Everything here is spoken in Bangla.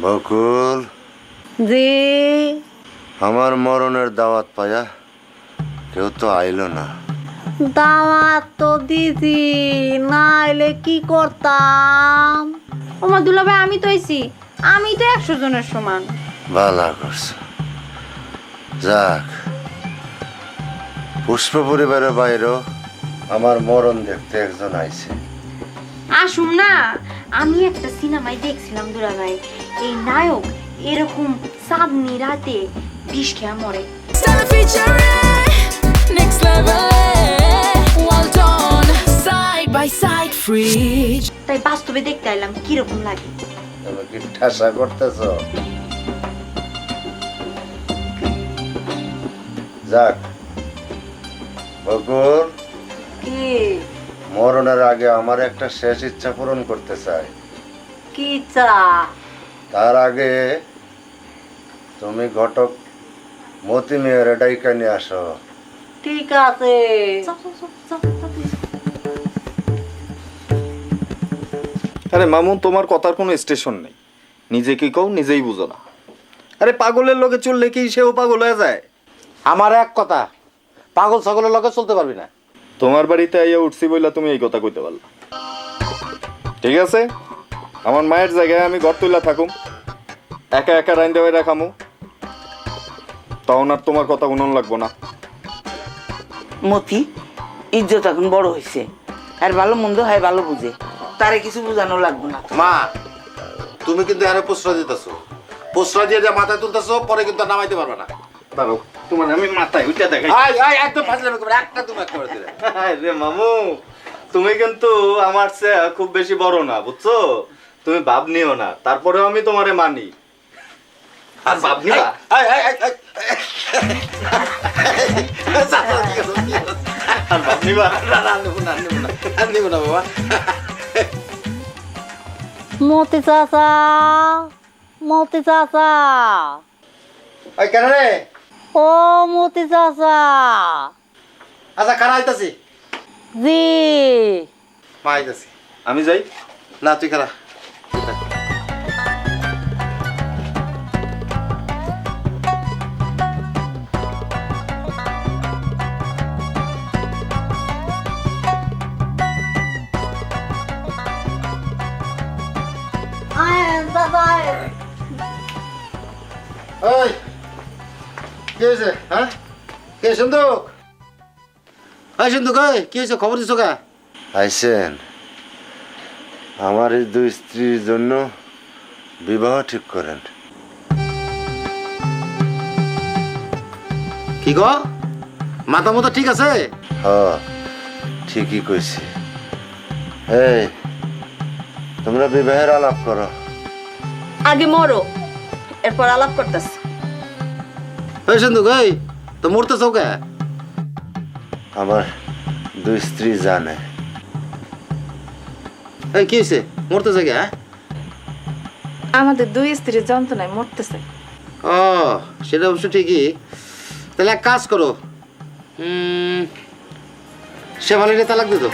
বকুল জি আমার মরণের দাওয়াত পায়া কেউ তো আইলো না। দাওয়াত তো দিদি না এলে কি করতাম। ওমা দুলাভাই আমি তো আইছি, আমি তো 100 জনের সমান। ভালো করছো। যাক, পুষ্প পরিবারের বাইরেও আমার মরণ দেখতে একজন আইছে। আসুন না, আমি একটা সিনেমায় দেখছিলাম দুলাভাই, এই নায়ক এরকম চাঁদনি রাতে বিষ খেয়া মরে। Next level, well done, side by side, fridge. তাই বাস্তবে দেখতে এলাম কিরকম লাগে। তুমি কি ঠাসা করতেছ? যাক বকুল, কি মরণের আগে আমার একটা শেষ ইচ্ছা পূরণ করতে চাই। কি চা? তার আগে তুমি ঘটক মতি মেয়ের ডাইকা নিয়ে আসো। ঠিক আছে। যাও, যাও, যাও, যাও, তাড়াতাড়ি যাও। আরে মামুন, তোমার কথার কোনো স্টেশন নেই। নিজে কি কও নিজেই বুঝো না। আরে পাগলের লগে চললে কি সেও পাগল হয়ে যায়? আমার এক কথা, পাগল ছাগলের লগে চলতে পারবি না। তোমার বাড়িতে আইয়া উঠছি বইলা তুমি এই কথা কইতে পারলা। ঠিক আছে, আমার মায়ের জায়গায় আমি ঘর তুইলা থাকুম, একা একা রাইন্দা বাইরা খামু, তখন আর তোমার কথা উনন লাগবো না। মতি ইজ্জত এখন বড় হয়েছে, আর ভালো মন্দ হয় ভালো বুঝে, তারে কিছু বোঝানো লাগবে না। মা, তুমি কিন্তু আরে প্রশ্রয় দিতেছো, প্রশ্রয় দিয়ে যা মাথায় তুলতেছো, পরে কিন্তু আর নামাইতে পারবে না। বাবু তোমার আমি মাথায় উঠে দেখাই। একদম ফাজলামি করবে, একটা তুমি এক করে দিলে। রে মামু, তুমি কিন্তু আমার চেয়ে খুব বেশি বড় না, বুঝছো? তুমি ভাব নিও না, তারপরেও আমি তোমারে মানি। আর ভাব নিবা? আর ভাব নিবা? নিব না বাবা। মতি চাচা, মতি চাচা, ওই কেন রে? ও মতি চাচা। আচ্ছা, কারা আইতাছি? জি মা আইতাছি। আমি যাই। না, তুই কারা? আয়েন চাচা আয়েন। ওই কি হয়েছে? হ্যাঁ, কে সুন্দুক? ওই সুন্দুক, ওই কি হয়েছে? খবর দিছো কা? আইছেন আমার এই দুই স্ত্রীর জন্য বিবাহ ঠিক করেন। কি গো, মাথা মতো ঠিক আছে? হ, ঠিকই কইছি। এই তোমরা বিবাহের আলাপ করো। আগে মরো, এরপর আলাপ করতেছ। ওই সুন্দুক, ওই তো মরতেছো কে? আমার দুই স্ত্রী জানে। এই কি হয়েছে? মরতেছে কে? আমাদের দুই স্ত্রীর যন্ত্রণায় মরতেছে। ও, সেটা অবশ্য ঠিকই। তাহলে এক কাজ করো, শেফালিরে তালাক দিত।